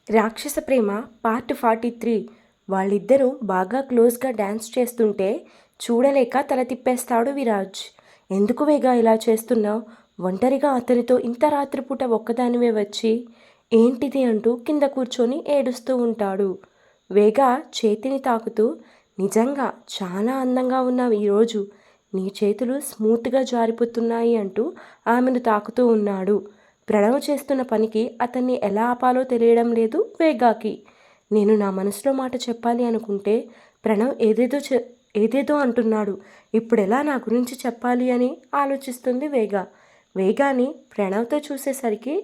రాక్షస ప్రేమ పార్ట్ 43. వాళ్ళిద్దరూ బాగా క్లోజ్గా డ్యాన్స్ చేస్తుంటే చూడలేక తల తిప్పేస్తాడు విరాజ్. ఎందుకు వేగా ఇలా చేస్తున్నావు? ఒంటరిగా అతనితో ఇంత రాత్రిపూట ఒక్కదానివే వచ్చి ఏంటిది అంటూ కింద కూర్చొని ఏడుస్తూ ఉంటాడు. వేగా చేతిని తాకుతూ, నిజంగా చాలా అందంగా ఉన్నావు ఈరోజు, నీ చేతులు స్మూత్గా జారిపోతున్నాయి అంటూ ఆమెను తాకుతూ ఉన్నాడు. ప్రణవ్ చేస్తున్న పనికి అతన్ని ఎలా ఆపాలో తెలియడం లేదు వేగాకి. నేను నా మనసులో మాట చెప్పాలి అనుకుంటే ప్రణవ్ ఏదేదో అంటున్నాడు. ఇప్పుడెలా నా గురించి చెప్పాలి అని ఆలోచిస్తుంది వేగా. వేగాని ప్రణవ్తో చూసేసరికి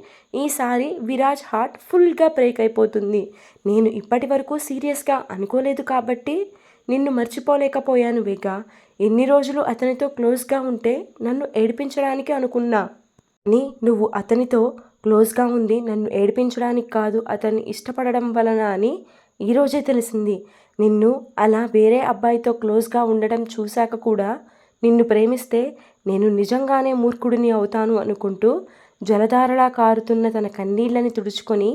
ఈసారి విరాజ్ హార్ట్ ఫుల్గా బ్రేక్ అయిపోతుంది. నేను ఇప్పటి వరకు సీరియస్గా అనుకోలేదు కాబట్టి నిన్ను మర్చిపోలేకపోయాను వేగా. ఎన్ని రోజులు అతనితో క్లోజ్గా ఉంటే నన్ను ఏడిపించడానికి అనుకున్నా. అని నువ్వు అతనితో క్లోజ్గా ఉంది నన్ను ఏడిపించడానికి కాదు, అతన్ని ఇష్టపడడం వలన అని ఈరోజే తెలిసింది. నిన్ను అలా వేరే అబ్బాయితో క్లోజ్గా ఉండడం చూశాక కూడా నిన్ను ప్రేమిస్తే నేను నిజంగానే మూర్ఖుడిని అవుతాను అనుకుంటూ జలధారలా కారుతున్న తన కన్నీళ్ళని తుడుచుకొని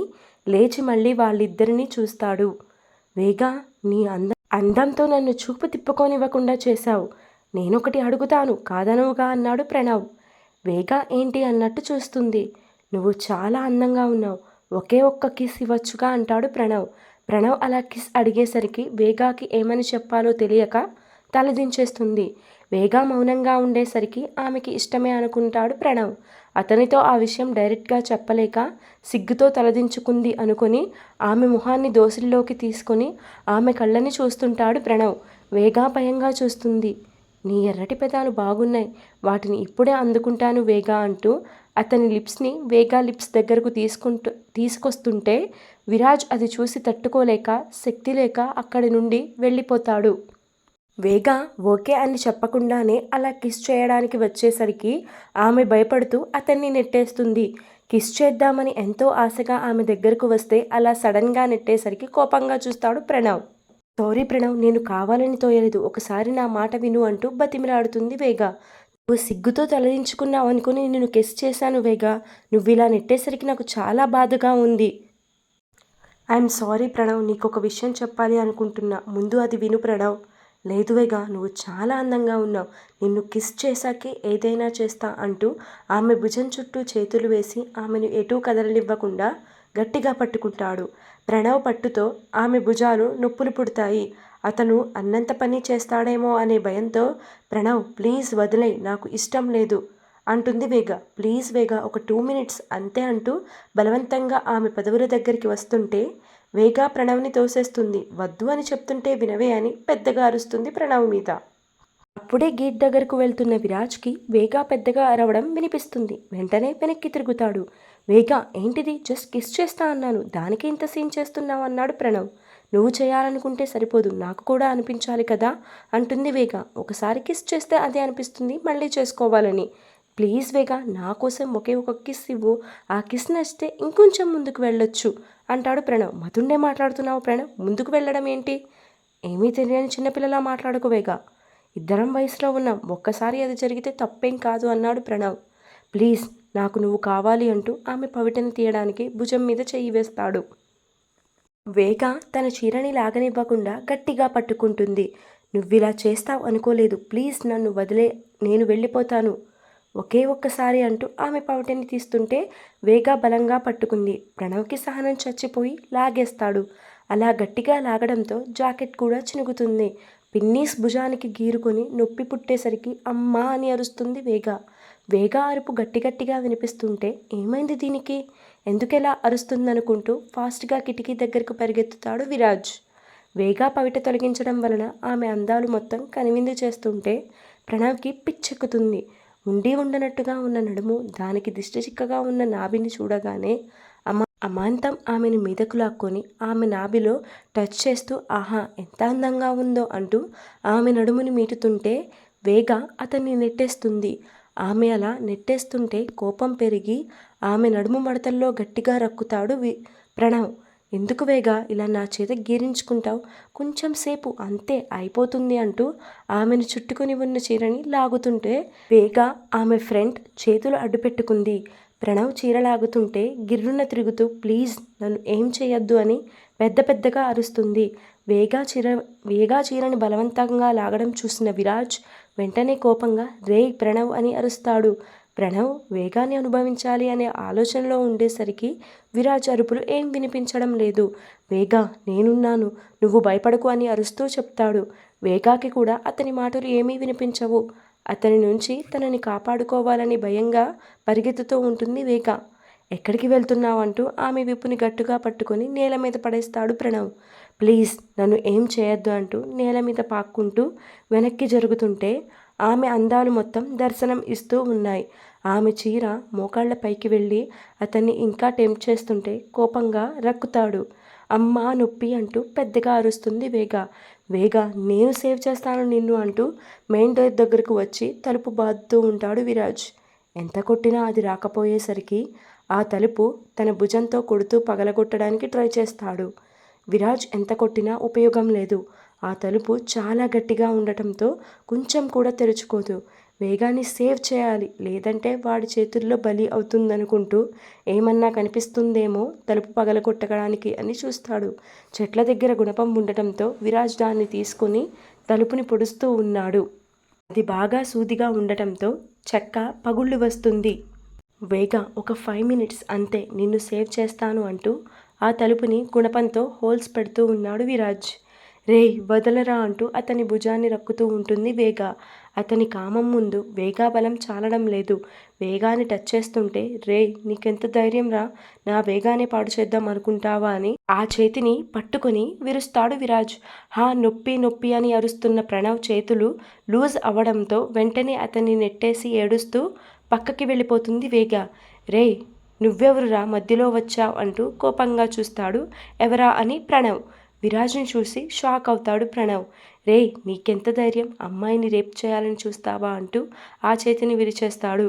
లేచి మళ్ళీ వాళ్ళిద్దరినీ చూస్తాడు. వేగా, నీ అందంతో నన్ను చూపు తిప్పుకోనివ్వకుండా చేశావు. నేనొకటి అడుగుతాను, కాదనవుగా అన్నాడు ప్రణవ్. వేగా ఏంటి అన్నట్టు చూస్తుంది. నువ్వు చాలా అందంగా ఉన్నావు, ఒకే ఒక్క కిస్ ఇవ్వచ్చుగా అంటాడు ప్రణవ్. ప్రణవ్ అలా కిస్ అడిగేసరికి వేగాకి ఏమని చెప్పాలో తెలియక తలదించేస్తుంది. వేగా మౌనంగా ఉండేసరికి ఆమెకి ఇష్టమే అనుకుంటాడు ప్రణవ్. అతనితో ఆ విషయం డైరెక్ట్గా చెప్పలేక సిగ్గుతో తలదించుకుంది అనుకొని ఆమె ముఖాన్ని దోసిల్లోకి తీసుకొని ఆమె కళ్ళని చూస్తుంటాడు ప్రణవ్. వేగా భయంగా చూస్తుంది. నీ ఎర్రటి పెదాలు బాగున్నాయి, వాటిని ఇప్పుడే అందుకుంటాను వేగా అంటూ అతని లిప్స్ని వేగా లిప్స్ దగ్గరకు తీసుకొస్తుంటే విరాజ్ అది చూసి తట్టుకోలేక శక్తి లేక అక్కడి నుండి వెళ్ళిపోతాడు. వేగా ఓకే అని చెప్పకుండానే అలా కిస్ చేయడానికి వచ్చేసరికి ఆమె భయపడుతూ అతన్ని నెట్టేస్తుంది. కిస్ చేద్దామని ఎంతో ఆశగా ఆమె దగ్గరకు వస్తే అలా సడన్గా నెట్టేసరికి కోపంగా చూస్తాడు ప్రణవ్. సారీ ప్రణవ్, నేను కావాలని తోయలేదు, ఒకసారి నా మాట విను అంటూ బతిమిలాడుతుంది వేగా. నువ్వు సిగ్గుతో తలదించుకున్నావు అనుకుని నేను కిస్ చేశాను వేగా, నువ్వు ఇలా నెట్టేసరికి నాకు చాలా బాధగా ఉంది. ఐఎమ్ సారీ ప్రణవ్, నీకు ఒక విషయం చెప్పాలి అనుకుంటున్నా, ముందు అది విను ప్రణవ్. లేదు వేగా, నువ్వు చాలా అందంగా ఉన్నావు, నిన్ను కిస్ చేశాకే ఏదైనా చేస్తా అంటూ ఆమె భుజం చుట్టూ చేతులు వేసి ఆమెను ఎటూ కదలనివ్వకుండా గట్టిగా పట్టుకుంటాడు. ప్రణవ్ పట్టుతో ఆమె భుజాలు నొప్పులు పుడతాయి. అతను అన్నంత పని చేస్తాడేమో అనే భయంతో ప్రణవ్ ప్లీజ్ వదిలేయ్, నాకు ఇష్టం లేదు అంటుంది వేగ. ప్లీజ్ వేగ, ఒక 2 minutes అంతే అంటూ బలవంతంగా ఆమె పెదవుల దగ్గరికి వస్తుంటే వేగ ప్రణవ్ని తోసేస్తుంది. వద్దు అని చెప్తుంటే వినవే అని పెద్దగా అరుస్తుంది ప్రణవ్ మీద. అప్పుడే గేట్ దగ్గరకు వెళ్తున్న విరాజ్కి వేగా పెద్దగా అరవడం వినిపిస్తుంది. వెంటనే వెనక్కి తిరుగుతాడు. వేగా ఏంటిది, జస్ట్ కిస్ చేస్తా అన్నాను, దానికి ఇంత సీన్ చేస్తున్నావు అన్నాడు ప్రణవ్. నువ్వు చేయాలనుకుంటే సరిపోదు, నాకు కూడా అనిపించాలి కదా అంటుంది వేగ. ఒకసారి కిస్ చేస్తే అదే అనిపిస్తుంది మళ్ళీ చేసుకోవాలని. ప్లీజ్ వేగా, నా కోసం ఒకే ఒక కిస్ ఇవ్వు, ఆ కిస్ నచ్చితే ఇంకొంచెం ముందుకు వెళ్ళొచ్చు అంటాడు ప్రణవ్. మతుండే మాట్లాడుతున్నావు ప్రణవ్, ముందుకు వెళ్ళడం ఏంటి? ఏమీ తెలియని చిన్నపిల్లలా మాట్లాడకు వేగా, ఇద్దరం వయసులో ఉన్నాం, ఒక్కసారి అది జరిగితే తప్పేం కాదు అన్నాడు ప్రణవ్. ప్లీజ్, నాకు నువ్వు కావాలి అంటూ ఆమె పవిటని తీయడానికి భుజం మీద చెయ్యి వేస్తాడు. వేగ తన చీరని లాగనివ్వకుండా గట్టిగా పట్టుకుంటుంది. నువ్విలా చేస్తావు అనుకోలేదు, ప్లీజ్ నన్ను వదిలే, నేను వెళ్ళిపోతాను ఒకే ఒక్కసారి అంటూ ఆమె పవిటని తీస్తుంటే వేగ బలంగా పట్టుకుంది. ప్రణవ్కి సహనం చచ్చిపోయి లాగేస్తాడు. అలా గట్టిగా లాగడంతో జాకెట్ కూడా చినుగుతుంది. పిన్నీస్ భుజానికి గీరుకొని నొప్పి పుట్టేసరికి అమ్మా అని అరుస్తుంది వేగ. వేగ అరుపు గట్టిగా వినిపిస్తుంటే ఏమైంది దీనికి, ఎందుకెలా అరుస్తుందనుకుంటూ ఫాస్ట్గా కిటికీ దగ్గరకు పరిగెత్తుతాడు విరాజ్. వేగ పవిట తొలగించడం వలన ఆమె అందాలు మొత్తం కనువిందు చేస్తుంటే ప్రణవ్కి పిచ్చెక్కుతుంది. ఉండనట్టుగా ఉన్న నడుము, దానికి దిష్టి చిక్కగా ఉన్న నాభిని చూడగానే అమాంతం ఆమెను మీదకు లాక్కొని ఆమె నాభిలో టచ్ చేస్తూ ఆహా ఎంత అందంగా ఉందో అంటూ ఆమె నడుముని మీటుతుంటే వేగ అతన్ని నెట్టేస్తుంది. ఆమె అలా నెట్టేస్తుంటే కోపం పెరిగి ఆమె నడుము మడతల్లో గట్టిగా రక్కుతాడు ప్రణవ్. ఎందుకు వేగ ఇలా నా చేత గీరించుకుంటావు, కొంచెం సేపు అంతే అయిపోతుంది అంటూ ఆమెను చుట్టుకొని ఉన్న చీరని లాగుతుంటే వేగ ఆమె ఫ్రెండ్ చేతులు అడ్డుపెట్టుకుంది. ప్రణవ్ చీరలాగుతుంటే గిర్రున తిరుగుతూ ప్లీజ్ నన్ను ఏం చేయొద్దు అని పెద్ద పెద్దగా అరుస్తుంది. వేగా చీరని బలవంతంగా లాగడం చూసిన విరాజ్ వెంటనే కోపంగా రేయ్ ప్రణవ్ అని అరుస్తాడు. ప్రణవ్ వేగాన్ని అనుభవించాలి అనే ఆలోచనలో ఉండేసరికి విరాజ్ అరుపులు ఏం వినిపించడం లేదు. వేగా నేనున్నాను, నువ్వు భయపడకు అని అరుస్తూ చెప్తాడు. వేగాకి కూడా అతని మాటలు ఏమీ వినిపించవు. అతని నుంచి తనని కాపాడుకోవాలని భయంగా పరిగెత్తుతూ ఉంటుంది వేగ. ఎక్కడికి వెళ్తున్నావంటూ ఆమె విప్పుని గట్టిగా పట్టుకొని నేల మీద పడేస్తాడు ప్రణవ్. ప్లీజ్ నన్ను ఏం చేయొద్దు అంటూ నేల మీద పాక్కుంటూ వెనక్కి జరుగుతుంటే ఆమె అందాలు మొత్తం దర్శనం ఇస్తూ ఉన్నాయి. ఆమె చీర మోకాళ్ల పైకి వెళ్ళి అతన్ని ఇంకా టెంప్ట్ చేస్తుంటే కోపంగా రక్కుతాడు. అమ్మా నొప్పి అంటూ పెద్దగా అరుస్తుంది వేగ. వేగ నేను సేవ్ చేస్తాను నిన్ను అంటూ మెయిన్ డోర్ దగ్గరకు వచ్చి తలుపు బాదుతూ ఉంటాడు విరాజ్. ఎంత కొట్టినా అది రాకపోయేసరికి ఆ తలుపు తన భుజంతో కొడుతూ పగలగొట్టడానికి ట్రై చేస్తాడు. విరాజ్ ఎంత కొట్టినా ఉపయోగం లేదు. ఆ తలుపు చాలా గట్టిగా ఉండటంతో కొంచెం కూడా తెరుచుకోదు. వేగాన్ని సేవ్ చేయాలి, లేదంటే వాడి చేతుల్లో బలి అవుతుందనుకుంటూ ఏమన్నా కనిపిస్తుందేమో తలుపు పగలగొట్టడానికి అని చూస్తాడు. చెట్ల దగ్గర గుణపం ఉండటంతో విరాజ్ దాన్ని తీసుకుని తలుపుని పొడుస్తూ ఉన్నాడు. అది బాగా సూదిగా ఉండటంతో చెక్క పగుళ్ళు వస్తుంది. వేగ ఒక 5 మినిట్స్ అంతే నిన్ను సేవ్ చేస్తాను అంటూ ఆ తలుపుని గుణపంతో హోల్స్ పెడుతూ ఉన్నాడు విరాజ్. రేయ్ వదలరా అంటూ అతని భుజాన్ని రక్కుతూ ఉంటుంది వేగ. అతని కామం ముందు వేగా బలం చాలడం లేదు. వేగాన్ని టచ్ చేస్తుంటే రేయ్ నీకెంత ధైర్యం రా, నా వేగాన్ని పాడు చేద్దాం అనుకుంటావా అని ఆ చేతిని పట్టుకొని విరుస్తాడు విరాజ్. హా నొప్పి నొప్పి అని అరుస్తున్న ప్రణవ్ చేతులు లూజ్ అవ్వడంతో వెంటనే అతన్ని నెట్టేసి ఏడుస్తూ పక్కకి వెళ్ళిపోతుంది వేగ. రేయ్ నువ్వెవరురా మధ్యలో వచ్చావు అంటూ కోపంగా చూస్తాడు. ఎవరా అని ప్రణవ్. విరాజ్ని చూసి షాక్ అవుతాడు ప్రణవ్. రేయ్ నీకెంత ధైర్యం, అమ్మాయిని రేప్ చేయాలని చూస్తావా అంటూ ఆ చేతిని విరిచేస్తాడు.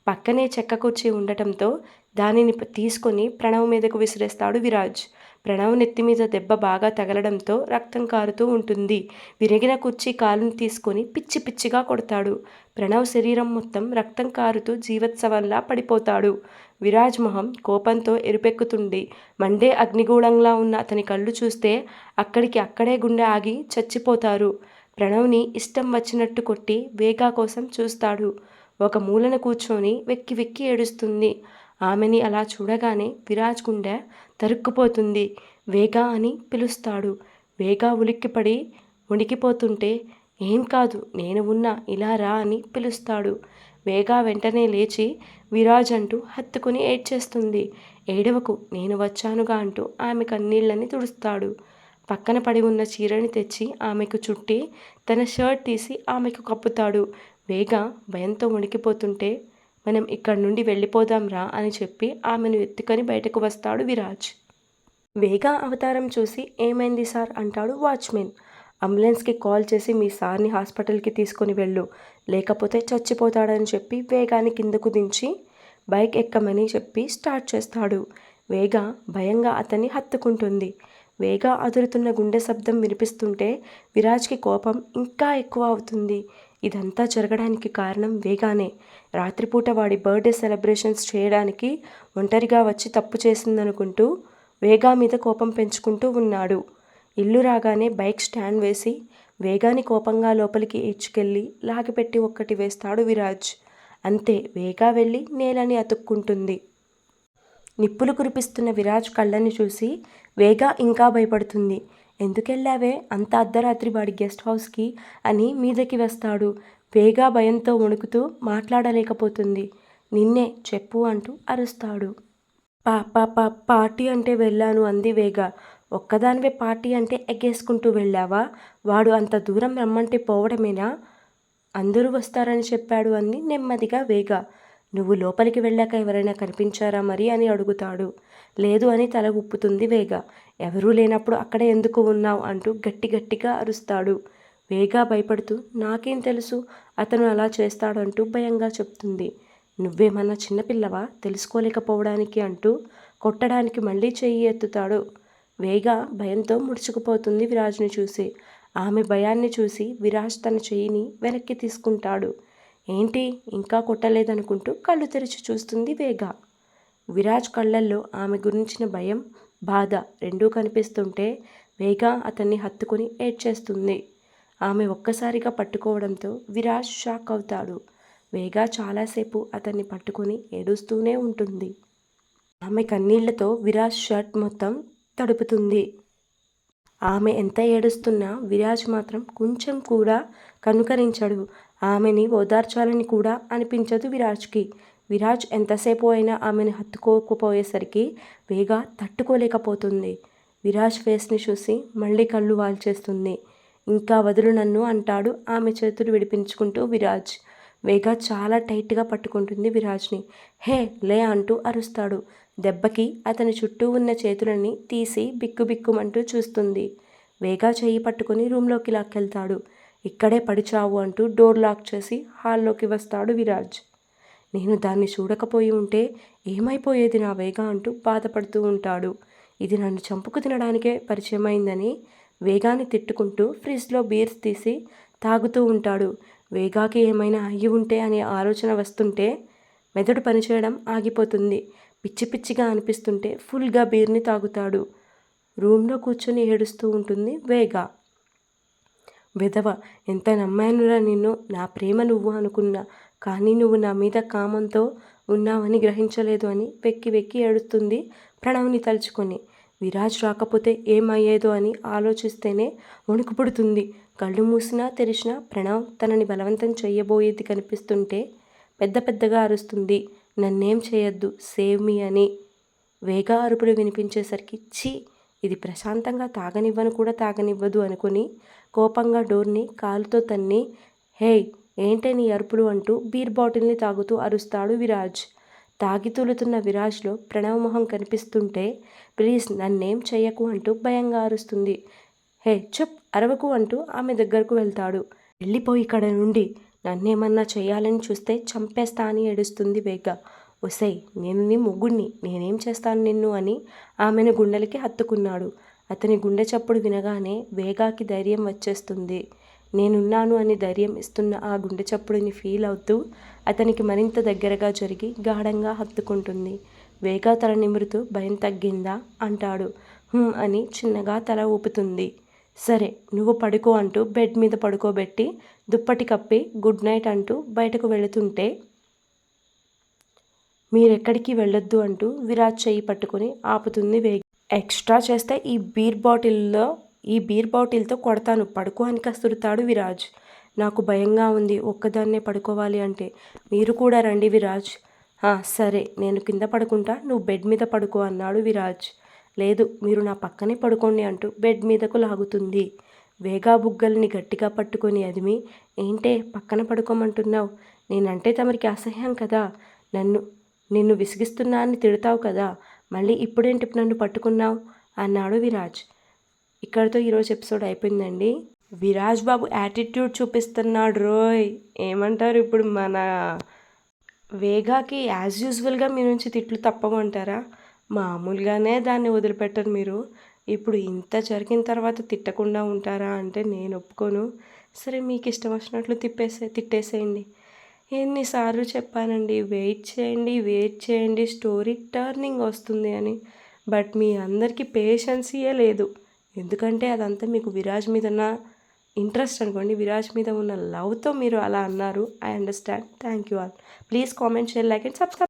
పక్కనే చెక్క కుర్చీ ఉండటంతో దానిని తీసుకొని ప్రణవ్ మీదకు విసిరేస్తాడు విరాజ్. ప్రణవ్ నెత్తి మీద దెబ్బ బాగా తగలడంతో రక్తం కారుతూ ఉంటుంది. విరిగిన కుర్చీ కాలుని తీసుకొని పిచ్చి పిచ్చిగా కొడతాడు. ప్రణవ్ శరీరం మొత్తం రక్తం కారుతూ జీవోత్సవంలా పడిపోతాడు. విరాజ్ మొహం కోపంతో ఎరుపెక్కుతుంది. మండే అగ్నిగూళంలా ఉన్న అతని కళ్ళు చూస్తే అక్కడే గుండె ఆగి చచ్చిపోతారు. ప్రణవ్ని ఇష్టం వచ్చినట్టు కొట్టి వేగా కోసం చూస్తాడు. ఒక మూలన కూర్చొని వెక్కి వెక్కి ఏడుస్తుంది. ఆమెని అలా చూడగానే విరాజ్ గుండె తరుక్కుపోతుంది. వేగా అని పిలుస్తాడు. వేగా ఉలిక్కిపడి వణికిపోతుంటే ఏం కాదు నేను ఉన్నా ఇలా రా అని పిలుస్తాడు. వేగా వెంటనే లేచి విరాజ్ అంటూ హత్తుకుని ఏడ్చేస్తుంది. ఏడవకు నేను వచ్చానుగా అంటూ ఆమె కన్నీళ్ళని తుడుస్తాడు. పక్కన పడి ఉన్న చీరని తెచ్చి ఆమెకు చుట్టి తన షర్ట్ తీసి ఆమెకు కప్పుతాడు. వేగా భయంతో వణికిపోతుంటే మనం ఇక్కడి నుండి వెళ్ళిపోదాం రా అని చెప్పి ఆమెను ఎత్తుకొని బయటకు వస్తాడు విరాజ్. వేగా అవతారం చూసి ఏమైంది సార్ అంటాడు వాచ్మెన్. అంబులెన్స్కి కాల్ చేసి మీ సార్ని హాస్పిటల్కి తీసుకొని వెళ్ళు, లేకపోతే చచ్చిపోతాడని చెప్పి వేగాని కిందకు దించి బైక్ ఎక్కమని చెప్పి స్టార్ట్ చేస్తాడు. వేగ భయంగా అతన్ని హత్తుకుంటుంది. వేగ అదురుతున్న గుండె శబ్దం వినిపిస్తుంటే విరాజ్కి కోపం ఇంకా ఎక్కువ అవుతుంది. ఇదంతా జరగడానికి కారణం వేగానే. రాత్రిపూట వాడి బర్త్డే సెలబ్రేషన్స్ చేయడానికి ఒంటరిగా వచ్చి తప్పు చేసిందనుకుంటూ వేగా మీద కోపం పెంచుకుంటూ ఉన్నాడు. ఇల్లు రాగానే బైక్ స్టాండ్ వేసి వేగాని కోపంగా లోపలికి ఈడ్చుకెళ్ళి లాగిపెట్టి ఒక్కటి వేస్తాడు విరాజ్. అంతే వేగా వెళ్ళి నేలని అతుక్కుంటుంది. నిప్పులు కురిపిస్తున్న విరాజ్ కళ్ళని చూసి వేగా ఇంకా భయపడుతుంది. ఎందుకెళ్ళావే అంత అర్ధరాత్రి వాడి గెస్ట్ హౌస్కి అని మీదకి వస్తాడు. వేగా భయంతో వణుకుతూ మాట్లాడలేకపోతుంది. నిన్నే చెప్పు అంటూ అరుస్తాడు. పార్టీ అంటే వెళ్ళాను అంది వేగ. ఒక్కదానివే పార్టీ అంటే ఎగ్గేసుకుంటూ వెళ్ళావా? వాడు అంత దూరం రమ్మంటే పోవడమేనా? అందరూ వస్తారని చెప్పాడు అంది నెమ్మదిగా వేగ. నువ్వు లోపలికి వెళ్ళాక ఎవరైనా కనిపించారా మరి అని అడుగుతాడు. లేదు అని తల ఊపుతుంది వేగ. ఎవరూ లేనప్పుడు అక్కడ ఎందుకు ఉన్నావు అంటూ గట్టిగా అరుస్తాడు. వేగ భయపడుతూ నాకేం తెలుసు అతను అలా చేస్తాడంటూ భయంగా చెప్తుంది. నువ్వేమన్నా చిన్నపిల్లవా తెలుసుకోలేకపోవడానికి అంటూ కొట్టడానికి మళ్ళీ చెయ్యి ఎత్తుతాడు. వేగ భయంతో ముడుచుకుపోతుంది విరాజ్ని చూసి. ఆమె భయాన్ని చూసి విరాజ్ తన చెయ్యిని వెనక్కి తీసుకుంటాడు. ఏంటి ఇంకా కొట్టలేదనుకుంటూ కళ్ళు తెరిచి చూస్తుంది వేగ. విరాజ్ కళ్ళల్లో ఆమె గురించిన భయం, బాధ రెండూ కనిపిస్తుంటే వేగా అతన్ని హత్తుకుని ఏడ్చేస్తుంది. ఆమె ఒక్కసారిగా పట్టుకోవడంతో విరాజ్ షాక్ అవుతాడు. వేగా చాలాసేపు అతన్ని పట్టుకుని ఏడుస్తూనే ఉంటుంది. ఆమె కన్నీళ్లతో విరాజ్ షర్ట్ మొత్తం తడుపుతుంది. ఆమె ఎంత ఏడుస్తున్నా విరాజ్ మాత్రం కొంచెం కూడా కనుకరించడు. ఆమెని ఓదార్చాలని కూడా అనిపించదు విరాజ్కి. విరాజ్ ఎంతసేపు అయినా ఆమెను హత్తుకోకపోయేసరికి వేగా తట్టుకోలేకపోతుంది. విరాజ్ ఫేస్ని చూసి మళ్ళీ కళ్ళు వాల్చేస్తుంది. ఇంకా వదులు నన్ను అంటాడు ఆమె చేతులు విడిపించుకుంటూ విరాజ్. వేగా చాలా టైట్గా పట్టుకుంటుంది విరాజ్ని. హే లే అంటూ అరుస్తాడు. దెబ్బకి అతని చుట్టూ ఉన్న చేతులని తీసి బిక్కుబిక్కుమంటూ చూస్తుంది. వేగా చెయ్యి పట్టుకుని రూమ్లోకి లాక్కెళ్తాడు. ఇక్కడే పడిచావు అంటూ డోర్ లాక్ చేసి హాల్లోకి వస్తాడు విరాజ్. నేను దాన్ని చూడకపోయి ఉంటే ఏమైపోయేది నా వేగా అంటూ బాధపడుతూ ఉంటాడు. ఇది నన్ను చంపుకు తినడానికే పరిచయమైందని వేగాని తిట్టుకుంటూ ఫ్రిడ్జ్లో బీర్స్ తీసి తాగుతూ ఉంటాడు. వేగాకి ఏమైనా అయ్యి ఉంటే అనే ఆలోచన వస్తుంటే మెదడు పనిచేయడం ఆగిపోతుంది. పిచ్చి పిచ్చిగా అనిపిస్తుంటే ఫుల్గా బీర్ని తాగుతాడు. రూమ్లో కూర్చొని ఏడుస్తూ ఉంటుంది వేగా. విధవ, ఎంత నమ్మానురా నిన్ను, నా ప్రేమ నువ్వు అనుకున్నా, కానీ నువ్వు నా మీద కామంతో ఉన్నావని గ్రహించలేదు అని వెక్కి వెక్కి ఏడుస్తుంది ప్రణవ్ని తలుచుకొని. విరాజ్ రాకపోతే ఏమయ్యేదో అని ఆలోచిస్తేనే వణుకు పుడుతుంది. కళ్ళు మూసినా తెరిచినా ప్రణవ్ తనని బలవంతం చెయ్యబోయేది కనిపిస్తుంటే పెద్ద పెద్దగా అరుస్తుంది. నన్నేం చేయొద్దు, సేవ్ మీ అని. వేగా అరుపులు వినిపించేసరికి ఛీ, ఇది ప్రశాంతంగా తాగనివ్వను కూడా తాగనివ్వదు అనుకుని కోపంగా డోర్ని కాలుతో తన్ని హేయ్ ఏంటే నీ అరుపులు అంటూ బీర్ బాటిల్ని తాగుతూ అరుస్తాడు విరాజ్. తాగి తూలుతున్న విరాజ్లో ప్రణవ్ మొహం కనిపిస్తుంటే ప్లీజ్ నన్నేం చెయ్యకు అంటూ భయంగా అరుస్తుంది. హే చుప్, అరవకు అంటూ ఆమె దగ్గరకు వెళ్తాడు. వెళ్ళిపోయి ఇక్కడ నుండి, నన్నేమన్నా చెయ్యాలని చూస్తే చంపేస్తా అని ఏడుస్తుంది వేగా. ఒసై, నేను నీ ముగ్గుడిని, నేనేం చేస్తాను నిన్ను అని ఆమెను గుండెలకి హత్తుకున్నాడు. అతని గుండె చప్పుడు వినగానే వేగాకి ధైర్యం వచ్చేస్తుంది. నేనున్నాను అని ధైర్యం ఇస్తున్న ఆ గుండె చప్పుడుని ఫీల్ అవుతూ అతనికి మరింత దగ్గరగా జరిగి గాఢంగా హత్తుకుంటుంది. వేగా తల నిమురుతూ భయం తగ్గిందా అంటాడు. అని చిన్నగా తల ఊపుతుంది. సరే నువ్వు పడుకో అంటూ బెడ్ మీద పడుకోబెట్టి దుప్పటి కప్పి గుడ్ నైట్ అంటూ బయటకు వెళుతుంటే మీరెక్కడికి వెళ్ళొద్దు అంటూ విరాజ్ చెయ్యి పట్టుకుని ఆపుతుంది వేగ. ఎక్స్ట్రా చేస్తే ఈ బీర్ బాటిల్తో కొడతాను, పడుకో అని కసురుతాడు విరాజ్. నాకు భయంగా ఉంది, ఒక్కదాన్నే పడుకోవాలి అంటే. మీరు కూడా రండి విరాజ్. సరే నేను కింద పడుకుంటా, నువ్వు బెడ్ మీద పడుకో అన్నాడు విరాజ్. లేదు మీరు నా పక్కనే పడుకోండి అంటూ బెడ్ మీదకు లాగుతుంది. వేగా బుగ్గల్ని గట్టిగా పట్టుకొని అదిమి ఏంటే పక్కన పడుకోమంటున్నావు, నేనంటే తమరికి అసహ్యం కదా, నిన్ను విసిగిస్తున్నా అని తిడతావు కదా, మళ్ళీ ఇప్పుడేంటి నన్ను పట్టుకున్నావు అన్నాడు విరాజ్. ఇక్కడితో ఈరోజు ఎపిసోడ్ అయిపోయిందండి. విరాజ్ బాబు యాటిట్యూడ్ చూపిస్తున్నాడు రోయ్. ఏమంటారు ఇప్పుడు మన వేగాకి యాజ్ యూజువల్గా మీ నుంచి తిట్లు తప్పమంటారా? మామూలుగానే దాన్ని వదిలిపెట్టరు మీరు, ఇప్పుడు ఇంత జరిగిన తర్వాత తిట్టకుండా ఉంటారా అంటే నేను ఒప్పుకోను. సరే మీకు ఇష్టం వచ్చినట్లు తిట్టేసేయండి. ఎన్నిసార్లు చెప్పానండి వెయిట్ చేయండి స్టోరీ టర్నింగ్ వస్తుంది అని. బట్ మీ అందరికీ పేషెన్సీయే లేదు. ఎందుకంటే అదంతా మీకు విరాజ్ మీద ఉన్న ఇంట్రెస్ట్ అనుకోండి, విరాజ్ మీద ఉన్న లవ్తో మీరు అలా అన్నారు. I understand. Thank you all. Please comment, share, like and subscribe.